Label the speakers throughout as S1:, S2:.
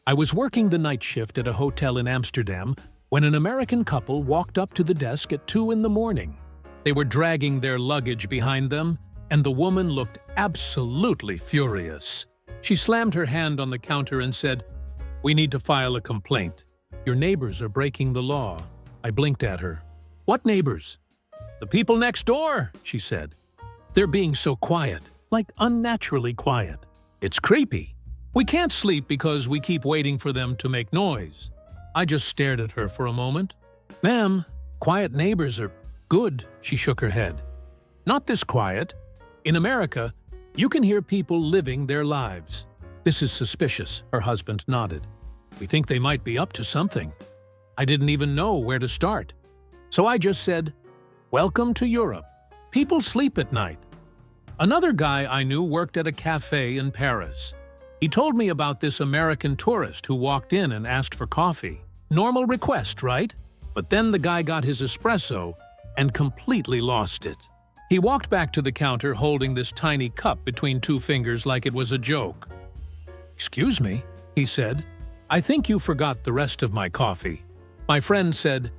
S1: I was working the night shift at a hotel in Amsterdam when an American couple walked up to the desk at 2 in the morning. They were dragging their luggage behind them, and the woman looked absolutely furious. She slammed her hand on the counter and said, "We need to file a complaint. Your neighbors are breaking the law." I blinked at her. "What neighbors?" "The people next door," she said. "They're being so quiet, like unnaturally quiet. It's creepy. We can't sleep because we keep waiting for them to make noise." I just stared at her for a moment. "Ma'am, quiet neighbors are good," she shook her head. "Not this quiet. In America, you can hear people living their lives." "This is suspicious," her husband nodded. "We think they might be up to something." I didn't even know where to start. So I just said, "Welcome to Europe. People sleep at night." Another guy I knew worked at a cafe in Paris. He told me about this American tourist who walked in and asked for coffee. Normal request, right? But then the guy got his espresso and completely lost it. He walked back to the counter holding this tiny cup between two fingers like it was a joke. "Excuse me," he said. "I think you forgot the rest of my coffee." My friend said,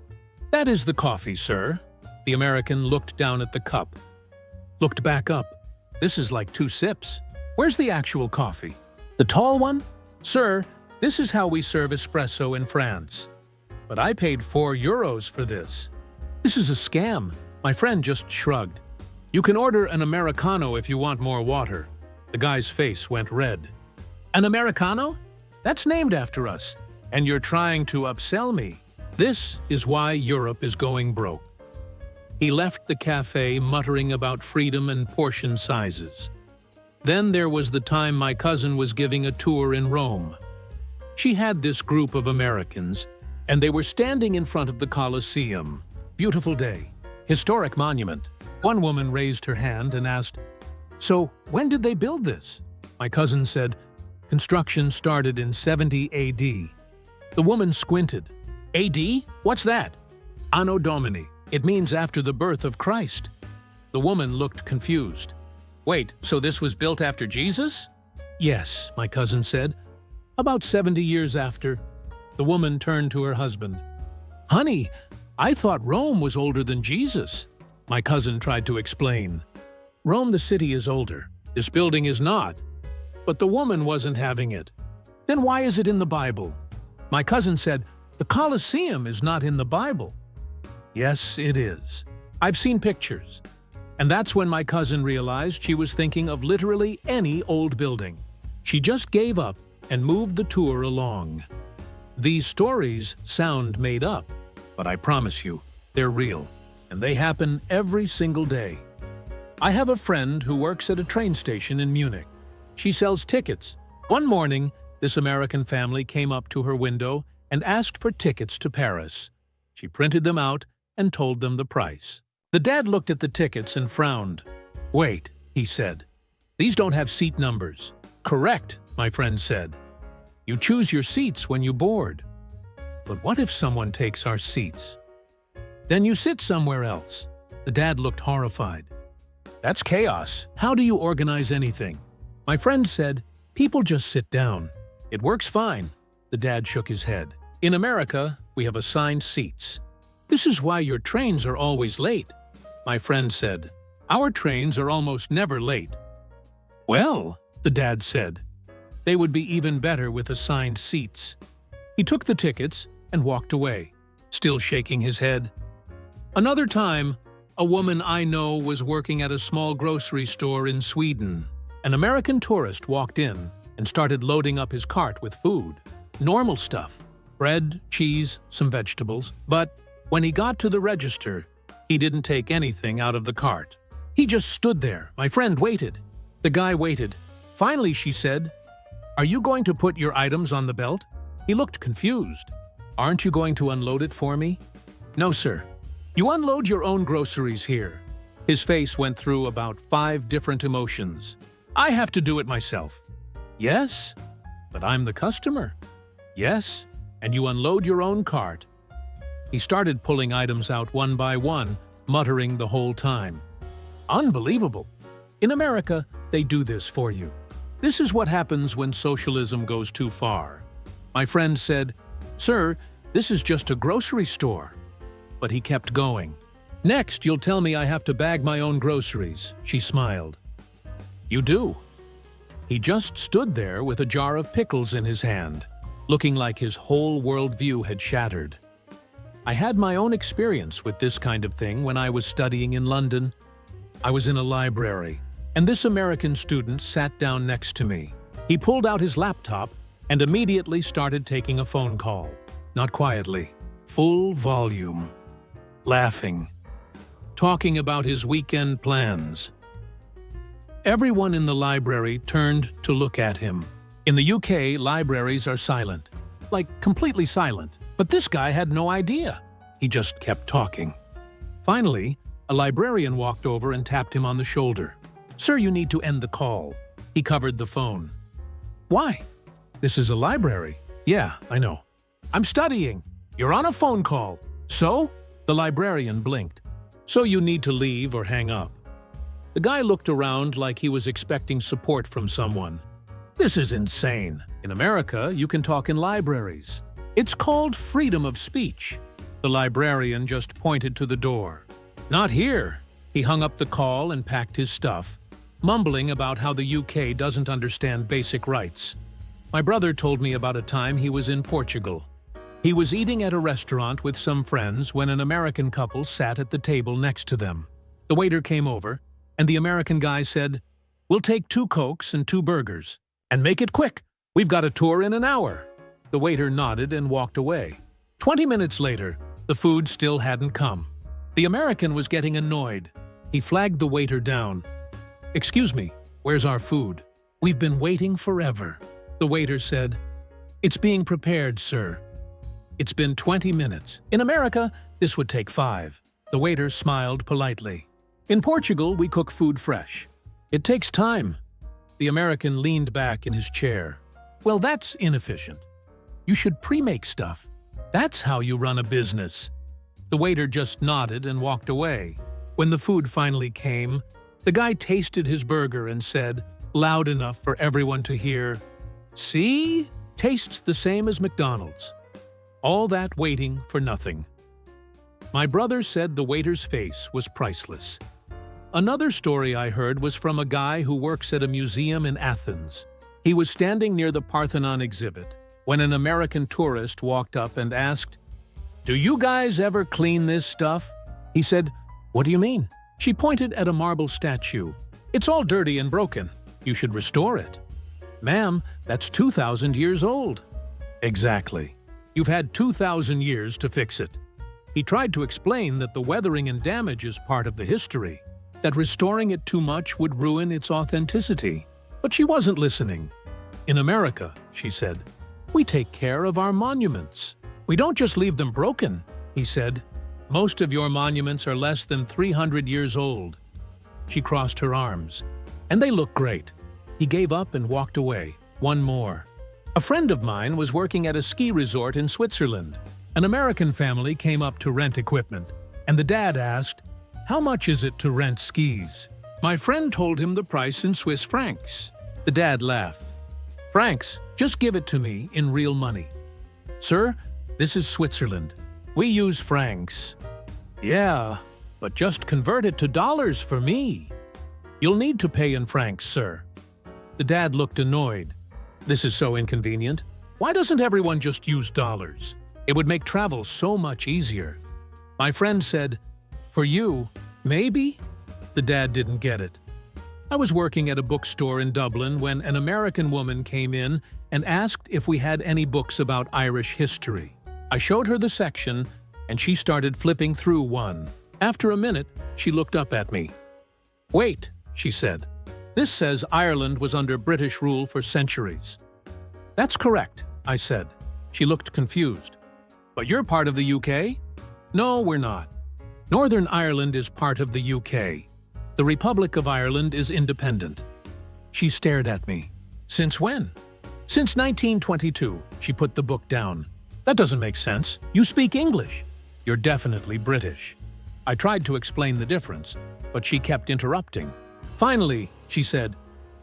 S1: "That is the coffee, sir." The American looked down at the cup, looked back up. "This is like 2 sips. Where's the actual coffee? The tall one? Sir, this is how we serve espresso in France. But I paid €4 for this. This is a scam." My friend just shrugged. "You can order an Americano if you want more water." The guy's face went red. "An Americano? That's named after us. And you're trying to upsell me. This is why Europe is going broke." He left the cafe muttering about freedom and portion sizes. Then there was the time my cousin was giving a tour in Rome. She had this group of Americans, and they were standing in front of the Colosseum. Beautiful day. Historic monument. One woman raised her hand and asked, "So, when did they build this?" My cousin said, "Construction started in 70 AD. The woman squinted. "AD? What's that?" "Anno Domini. It means after the birth of Christ." The woman looked confused. "Wait, so this was built after Jesus?" "Yes," my cousin said. "About 70 years after." The woman turned to her husband. "Honey, I thought Rome was older than Jesus." My cousin tried to explain. "Rome, the city, is older. This building is not." But the woman wasn't having it. "Then why is it in the Bible?" My cousin said, "The Colosseum is not in the Bible." "Yes, it is. I've seen pictures." And that's when my cousin realized she was thinking of literally any old building. She just gave up and moved the tour along. These stories sound made up, but I promise you, they're real, and they happen every single day. I have a friend who works at a train station in Munich. She sells tickets. One morning, this American family came up to her window and asked for tickets to Paris. She printed them out and told them the price. The dad looked at the tickets and frowned. "Wait," he said. "These don't have seat numbers." "Correct," my friend said. "You choose your seats when you board." "But what if someone takes our seats?" "Then you sit somewhere else." The dad looked horrified. "That's chaos. How do you organize anything?" My friend said, "People just sit down. It works fine." The dad shook his head. "In America, we have assigned seats. This is why your trains are always late." My friend said, "Our trains are almost never late." "Well," the dad said, "they would be even better with assigned seats." He took the tickets and walked away, still shaking his head. Another time, a woman I know was working at a small grocery store in Sweden. An American tourist walked in and started loading up his cart with food. Normal stuff. Bread, cheese, some vegetables. But when he got to the register, he didn't take anything out of the cart. He just stood there. My friend waited. The guy waited. Finally, she said, "Are you going to put your items on the belt?" He looked confused. "Aren't you going to unload it for me?" "No, sir. You unload your own groceries here." His face went through about 5 different emotions. "I have to do it myself." "Yes, but I'm the customer." "Yes, and you unload your own cart." He started pulling items out one by one, muttering the whole time. Unbelievable. In America, they do this for you. This is what happens when socialism goes too far. My friend said, "Sir, this is just a grocery store." But he kept going. "Next, you'll tell me I have to bag my own groceries," she smiled. "You do." He just stood there with a jar of pickles in his hand, looking like his whole worldview had shattered. I had my own experience with this kind of thing when I was studying in London. I was in a library, and this American student sat down next to me. He pulled out his laptop and immediately started taking a phone call. Not quietly, full volume. Laughing. Talking about his weekend plans. Everyone in the library turned to look at him. In the UK, libraries are silent. Like, completely silent. But this guy had no idea. He just kept talking. Finally, a librarian walked over and tapped him on the shoulder. "Sir, you need to end the call." He covered the phone. "Why?" "This is a library." "Yeah, I know." "I'm studying." "You're on a phone call." "So?" The librarian blinked. "So you need to leave or hang up." The guy looked around like he was expecting support from someone. "This is insane. In America, you can talk in libraries. It's called freedom of speech." The librarian just pointed to the door. "Not here." He hung up the call and packed his stuff, mumbling about how the UK doesn't understand basic rights. My brother told me about a time he was in Portugal. He was eating at a restaurant with some friends when an American couple sat at the table next to them. The waiter came over, and the American guy said, "We'll take 2 Cokes and 2 burgers. And make it quick. We've got a tour in an hour." The waiter nodded and walked away. 20 minutes later, the food still hadn't come. The American was getting annoyed. He flagged the waiter down. "Excuse me, where's our food? We've been waiting forever." The waiter said, "It's being prepared, sir." "It's been 20 minutes. In America, this would take 5. The waiter smiled politely. "In Portugal, we cook food fresh. It takes time." The American leaned back in his chair. "Well, that's inefficient. You should pre-make stuff. That's how you run a business." The waiter just nodded and walked away. When the food finally came, the guy tasted his burger and said, loud enough for everyone to hear, "See? Tastes the same as McDonald's." All that waiting for nothing. My brother said the waiter's face was priceless. Another story I heard was from a guy who works at a museum in Athens. He was standing near the Parthenon exhibit when an American tourist walked up and asked, "Do you guys ever clean this stuff?" He said, "What do you mean?" She pointed at a marble statue. "It's all dirty and broken. You should restore it." "Ma'am, that's 2,000 years old." "Exactly. You've had 2,000 years to fix it." He tried to explain that the weathering and damage is part of the history, that restoring it too much would ruin its authenticity. But she wasn't listening. "In America," she said, "we take care of our monuments. We don't just leave them broken," he said. "Most of your monuments are less than 300 years old." She crossed her arms. "And they look great." He gave up and walked away. One more. A friend of mine was working at a ski resort in Switzerland. An American family came up to rent equipment, and the dad asked, "How much is it to rent skis?" My friend told him the price in Swiss francs. The dad laughed. "Francs, just give it to me in real money." "Sir, this is Switzerland. We use francs." "Yeah, but just convert it to dollars for me." "You'll need to pay in francs, sir." The dad looked annoyed. "This is so inconvenient. Why doesn't everyone just use dollars? It would make travel so much easier." My friend said, "For you, maybe?" The dad didn't get it. I was working at a bookstore in Dublin when an American woman came in and asked if we had any books about Irish history. I showed her the section, and she started flipping through one. After a minute, she looked up at me. "Wait," she said. "This says Ireland was under British rule for centuries." "That's correct," I said. She looked confused. "But you're part of the UK?" "No, we're not. Northern Ireland is part of the UK. The Republic of Ireland is independent." She stared at me. "Since when?" "Since 1922, she put the book down. "That doesn't make sense. You speak English. You're definitely British." I tried to explain the difference, but she kept interrupting. Finally, she said,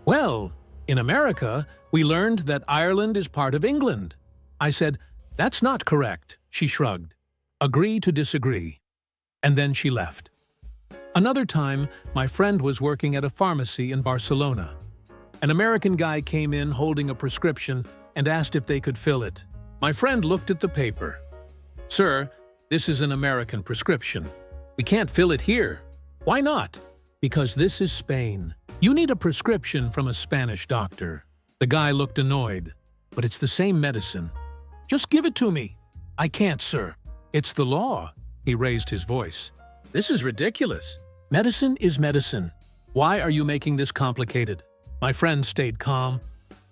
S1: "Well, in America, we learned that Ireland is part of England." I said, "That's not correct." She shrugged. Agree to disagree. And then she left. Another time, my friend was working at a pharmacy in Barcelona. An American guy came in holding a prescription and asked if they could fill it. My friend looked at the paper. "Sir, this is an American prescription. We can't fill it here." "Why not?" "Because this is Spain. You need a prescription from a Spanish doctor." The guy looked annoyed. "But it's the same medicine." "Just give it to me." "I can't, sir." "It's the law." He raised his voice. "This is ridiculous. Medicine is medicine. Why are you making this complicated?" My friend stayed calm.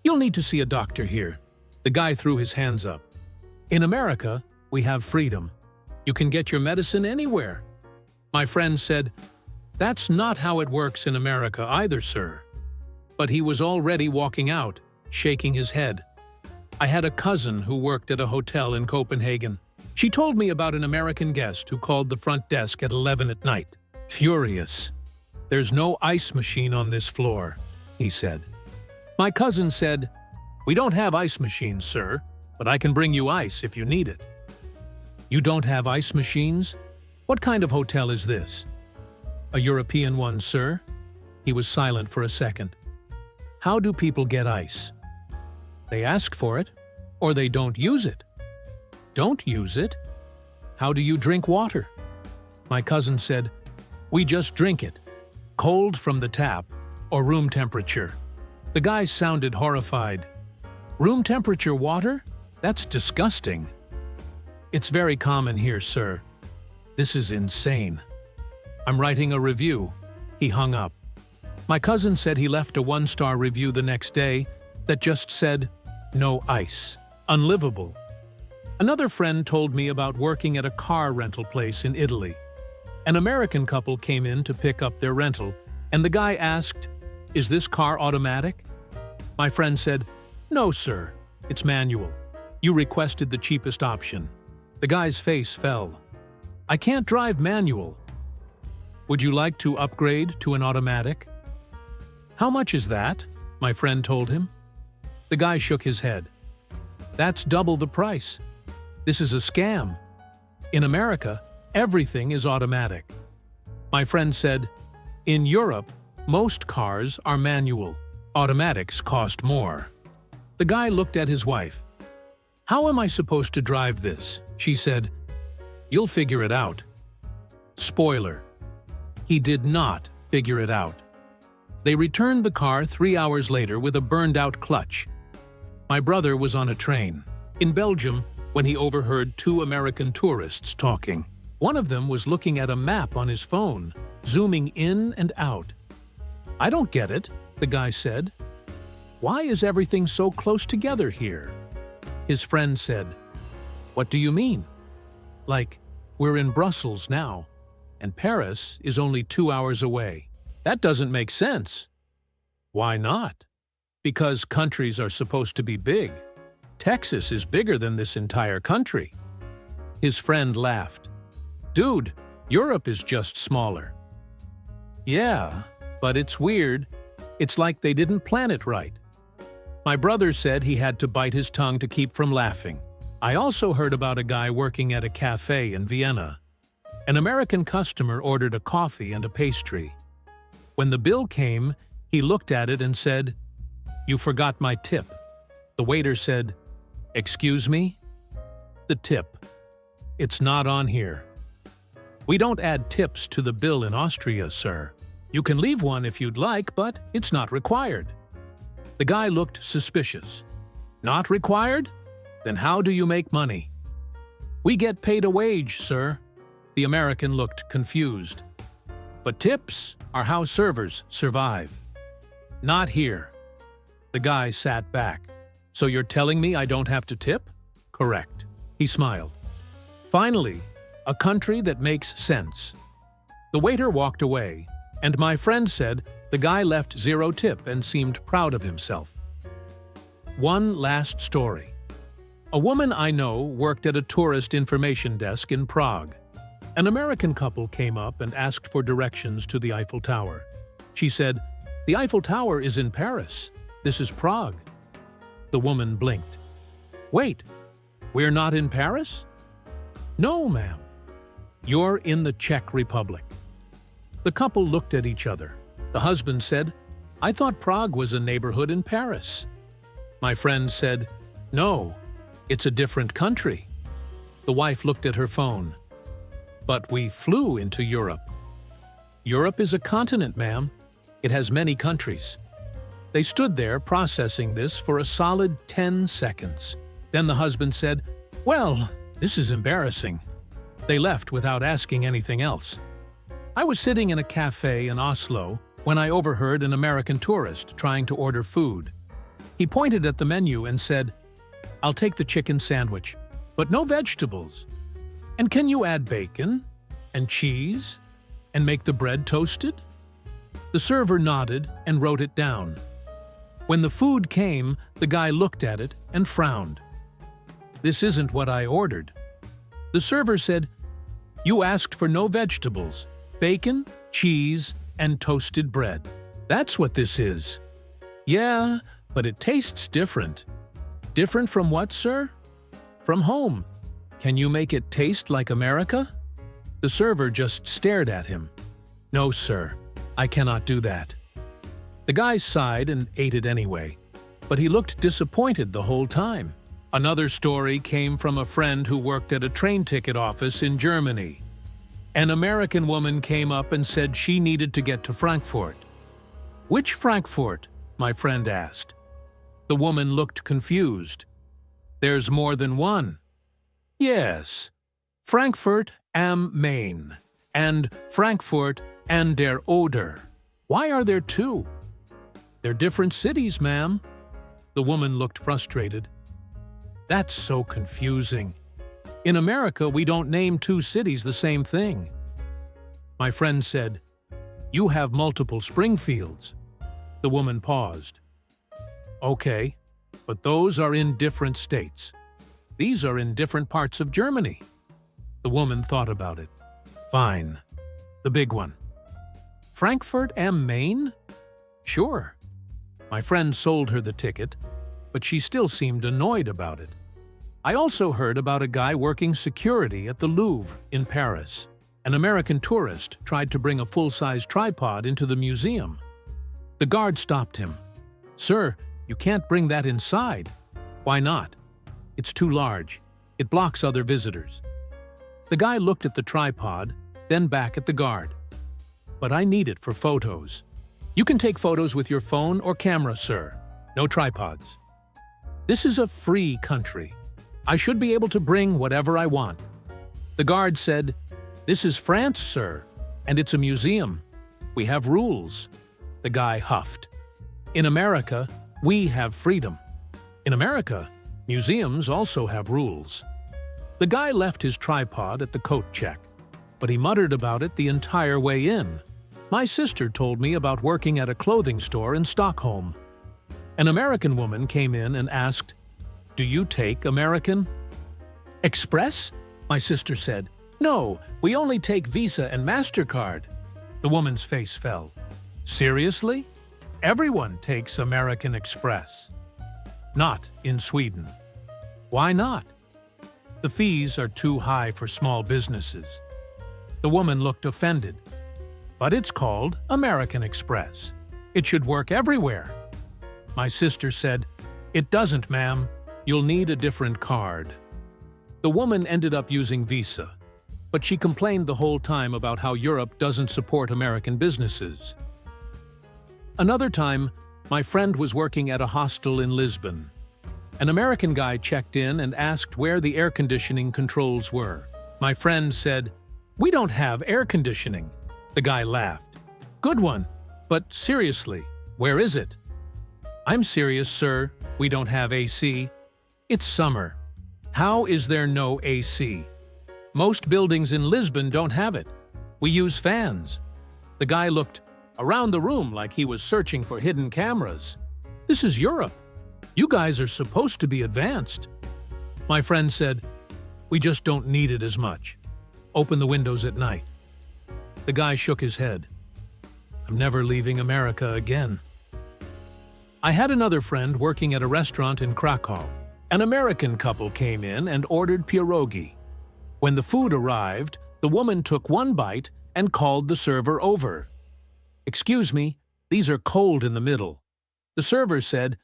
S1: "You'll need to see a doctor here." The guy threw his hands up. "In America, we have freedom. You can get your medicine anywhere." My friend said, "That's not how it works in America either, sir." But he was already walking out, shaking his head. I had a cousin who worked at a hotel in Copenhagen. She told me about an American guest who called the front desk at 11 at night. Furious. "There's no ice machine on this floor," he said. My cousin said, "We don't have ice machines, sir, but I can bring you ice if you need it." "You don't have ice machines? What kind of hotel is this?" "A European one, sir." He was silent for a second. "How do people get ice?" "They ask for it, or they don't use it." "Don't use it? How do you drink water?" My cousin said, "We just drink it, cold from the tap or room temperature." The guy sounded horrified. "Room temperature water? That's disgusting." "It's very common here, sir." "This is insane." "I'm writing a review." He hung up. My cousin said he left a 1-star review the next day that just said, "No ice. Unlivable." Another friend told me about working at a car rental place in Italy. An American couple came in to pick up their rental, and the guy asked, "Is this car automatic?" My friend said, "No, sir. It's manual. You requested the cheapest option." The guy's face fell. "I can't drive manual." "Would you like to upgrade to an automatic?" "How much is that?" my friend told him. The guy shook his head. "That's double the price. This is a scam. In America, everything is automatic." My friend said, "In Europe, most cars are manual. Automatics cost more." The guy looked at his wife. "How am I supposed to drive this?" She said, "You'll figure it out." Spoiler: he did not figure it out. They returned the car 3 hours later with a burned-out clutch. My brother was on a train in Belgium when he overheard 2 American tourists talking. One of them was looking at a map on his phone, zooming in and out. "I don't get it," the guy said. "Why is everything so close together here?" His friend said, "What do you mean?" "Like, we're in Brussels now, and Paris is only 2 hours away. That doesn't make sense." "Why not?" "Because countries are supposed to be big. Texas is bigger than this entire country." His friend laughed. "Dude, Europe is just smaller." "Yeah, but it's weird. It's like they didn't plan it right." My brother said he had to bite his tongue to keep from laughing. I also heard about a guy working at a cafe in Vienna. An American customer ordered a coffee and a pastry. When the bill came, he looked at it and said, "You forgot my tip." The waiter said, "Excuse me?" "The tip. It's not on here." "We don't add tips to the bill in Austria, sir. You can leave one if you'd like, but it's not required." The guy looked suspicious. "Not required? Then how do you make money?" "We get paid a wage, sir." The American looked confused. "But tips are how servers survive." "Not here." The guy sat back. "So you're telling me I don't have to tip?" "Correct." He smiled. Finally, a country that makes sense. The waiter walked away, and my friend said the guy left 0 tip and seemed proud of himself. One last story. A woman I know worked at a tourist information desk in Prague. An American couple came up and asked for directions to the Eiffel Tower. She said, "The Eiffel Tower is in Paris. This is Prague." The woman blinked. "Wait, We're not in Paris? No, ma'am. You're in the Czech Republic. The couple looked at each other. The husband said, I thought Prague was a neighborhood in Paris. My friend said, no, it's a different country. The wife looked at her phone. But we flew into Europe. Europe is a continent, ma'am. It has many countries. They stood there processing this for a solid 10 seconds. Then the husband said, well, this is embarrassing. They left without asking anything else. I was sitting in a cafe in Oslo when I overheard an American tourist trying to order food. He pointed at the menu and said, I'll take the chicken sandwich, but no vegetables. And can you add bacon and cheese and make the bread toasted? The server nodded and wrote it down. When the food came, the guy looked at it and frowned. This isn't what I ordered. The server said, you asked for no vegetables, bacon, cheese, and toasted bread. That's what this is. Yeah, but it tastes different. Different from what, sir? From home. Can you make it taste like America? The server just stared at him. No, sir, I cannot do that. The guy sighed and ate it anyway, but he looked disappointed the whole time. Another story came from a friend who worked at a train ticket office in Germany. An American woman came up and said she needed to get to Frankfurt. Which Frankfurt? My friend asked. The woman looked confused. There's more than one. Yes, Frankfurt am Main and Frankfurt an der Oder. Why are there two? They're different cities, ma'am. The woman looked frustrated. That's so confusing. In America, we don't name two cities the same thing. My friend said, you have multiple Springfields. The woman paused. Okay, but those are in different states. These are in different parts of Germany. The woman thought about it. Fine. The big one. Frankfurt am Main? Sure. My friend sold her the ticket, but she still seemed annoyed about it. I also heard about a guy working security at the Louvre in Paris. An American tourist tried to bring a full-size tripod into the museum. The guard stopped him. Sir, you can't bring that inside. Why not? It's too large. It blocks other visitors. The guy looked at the tripod, then back at the guard. But I need it for photos. You can take photos with your phone or camera, sir. No tripods. This is a free country. I should be able to bring whatever I want. The guard said, this is France, sir, and it's a museum. We have rules. The guy huffed. In America, we have freedom. In America, museums also have rules. The guy left his tripod at the coat check, but he muttered about it the entire way in. My sister told me about working at a clothing store in Stockholm. An American woman came in and asked, do you take American Express? My sister said, no, we only take Visa and MasterCard. The woman's face fell. Seriously? Everyone takes American Express. Not in Sweden. Why not? The fees are too high for small businesses. The woman looked offended. But it's called American Express. It should work everywhere. My sister said, it doesn't, ma'am. You'll need a different card. The woman ended up using Visa, but she complained the whole time about how Europe doesn't support American businesses. Another time, my friend was working at a hostel in Lisbon. An American guy checked in and asked where the air conditioning controls were. My friend said, we don't have air conditioning. The guy laughed. Good one, but seriously, where is it? I'm serious, sir. We don't have AC. It's summer. How is there no AC? Most buildings in Lisbon don't have it. We use fans. The guy looked around the room like he was searching for hidden cameras. This is Europe. You guys are supposed to be advanced. My friend said, we just don't need it as much. Open the windows at night. The guy shook his head. I'm never leaving America again. I had another friend working at a restaurant in Krakow. An American couple came in and ordered pierogi. When the food arrived, the woman took one bite and called the server over. "Excuse me, these are cold in the middle." The server said,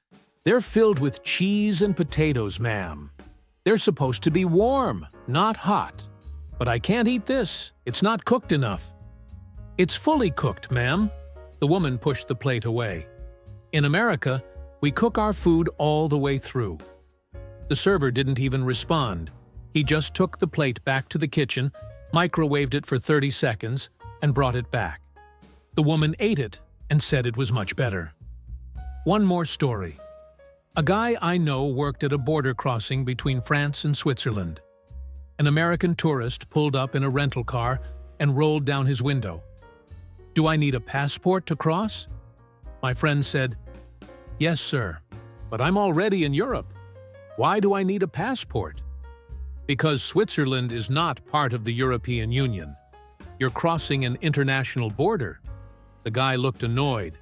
S1: "They're filled with cheese and potatoes, ma'am. They're supposed to be warm, not hot. But I can't eat this. It's not cooked enough." "It's fully cooked, ma'am." The woman pushed the plate away. In America, we cook our food all the way through. The server didn't even respond. He just took the plate back to the kitchen, microwaved it for 30 seconds, and brought it back. The woman ate it and said it was much better. One more story. A guy I know worked at a border crossing between France and Switzerland. An American tourist pulled up in a rental car and rolled down his window. "Do I need a passport to cross?" My friend said, "Yes, sir, but I'm already in Europe. Why do I need a passport?" "Because Switzerland is not part of the European Union. You're crossing an international border." The guy looked annoyed.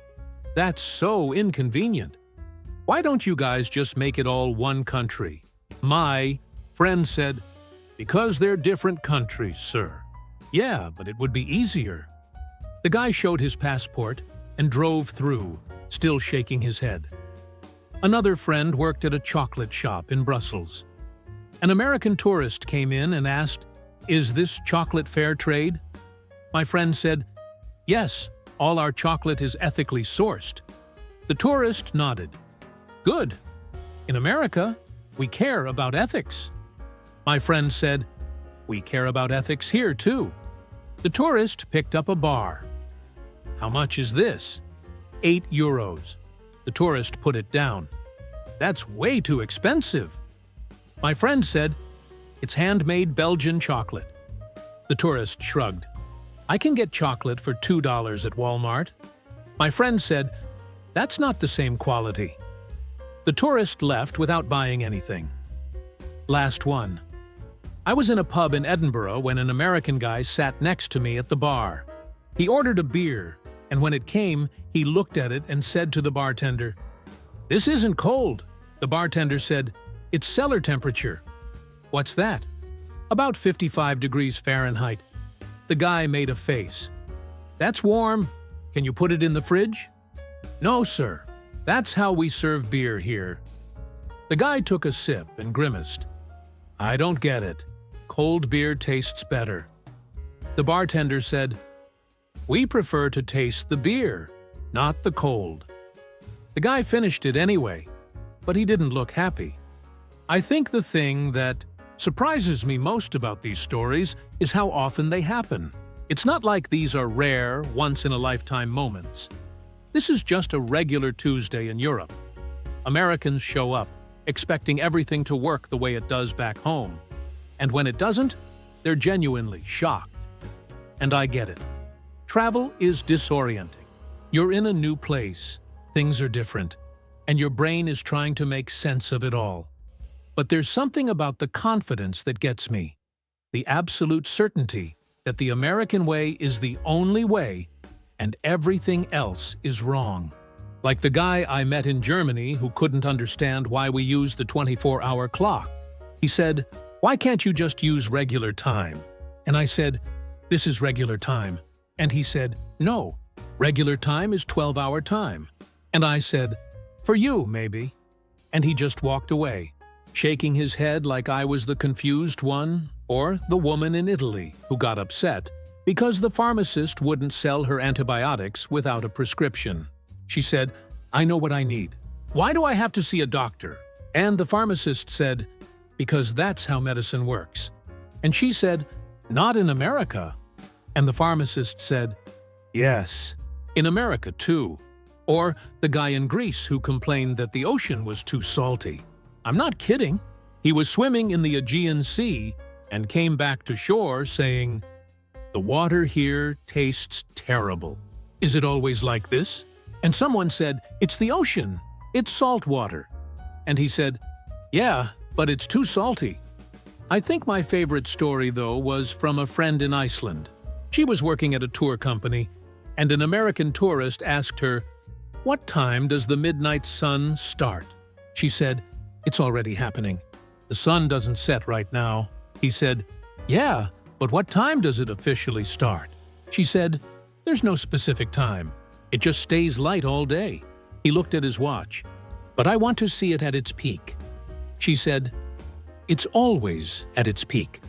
S1: "That's so inconvenient. Why don't you guys just make it all one country?" My friend said, "Because they're different countries, sir." "Yeah, but it would be easier." The guy showed his passport and drove through, still shaking his head. Another friend worked at a chocolate shop in Brussels. An American tourist came in and asked, "Is this chocolate fair trade?" My friend said, "Yes, all our chocolate is ethically sourced." The tourist nodded. "Good. In America, we care about ethics." My friend said, "We care about ethics here too." The tourist picked up a bar. "How much is this?" €8. The tourist put it down. "That's way too expensive." My friend said, "It's handmade Belgian chocolate." The tourist shrugged. "I can get chocolate for $2 at Walmart." My friend said, "That's not the same quality." The tourist left without buying anything. Last one. I was in a pub in Edinburgh when an American guy sat next to me at the bar. He ordered a beer, and when it came, he looked at it and said to the bartender, "This isn't cold." The bartender said, "It's cellar temperature." "What's that?" "About 55 degrees Fahrenheit." The guy made a face. "That's warm. Can you put it in the fridge?" "No, sir. That's how we serve beer here." The guy took a sip and grimaced. "I don't get it. Cold beer tastes better." The bartender said, "We prefer to taste the beer, not the cold." The guy finished it anyway, but he didn't look happy. I think the thing that surprises me most about these stories is how often they happen. It's not like these are rare, once-in-a-lifetime moments. This is just a regular Tuesday in Europe. Americans show up, expecting everything to work the way it does back home. And when it doesn't, they're genuinely shocked. And I get it. Travel is disorienting. You're in a new place, things are different, and your brain is trying to make sense of it all. But there's something about the confidence that gets me. The absolute certainty that the American way is the only way and everything else is wrong. Like the guy I met in Germany who couldn't understand why we use the 24-hour clock. He said, "Why can't you just use regular time?" And I said, "This is regular time." And he said, "No, regular time is 12-hour time." And I said, "For you, maybe." And he just walked away, shaking his head like I was the confused one or the woman in Italy who got upset because the pharmacist wouldn't sell her antibiotics without a prescription. She said, "I know what I need. Why do I have to see a doctor?" And the pharmacist said, "Because that's how medicine works." And she said, "Not in America." And the pharmacist said, "Yes, in America too." Or the guy in Greece who complained that the ocean was too salty. I'm not kidding. He was swimming in the Aegean Sea and came back to shore saying, "The water here tastes terrible. Is it always like this?" And someone said, "It's the ocean. It's salt water." And he said, "Yeah, but it's too salty." I think my favorite story, though, was from a friend in Iceland. She was working at a tour company, and an American tourist asked her, "What time does the midnight sun start?" She said, It's already happening. The sun doesn't set right now. He said, "Yeah, but what time does it officially start?" She said, "There's no specific time. It just stays light all day." He looked at his watch. "But I want to see it at its peak." She said, "It's always at its peak."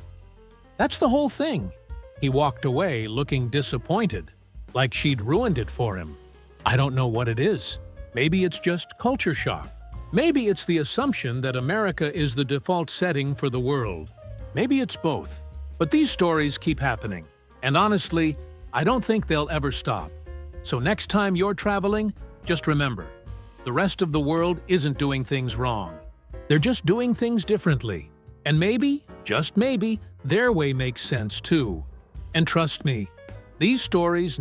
S1: That's the whole thing. He walked away looking disappointed, like she'd ruined it for him. I don't know what it is. Maybe it's just culture shock. Maybe it's the assumption that America is the default setting for the world. Maybe it's both. But these stories keep happening. And honestly, I don't think they'll ever stop. So next time you're traveling, just remember, the rest of the world isn't doing things wrong. They're just doing things differently. And maybe, just maybe, their way makes sense too. And trust me, these stories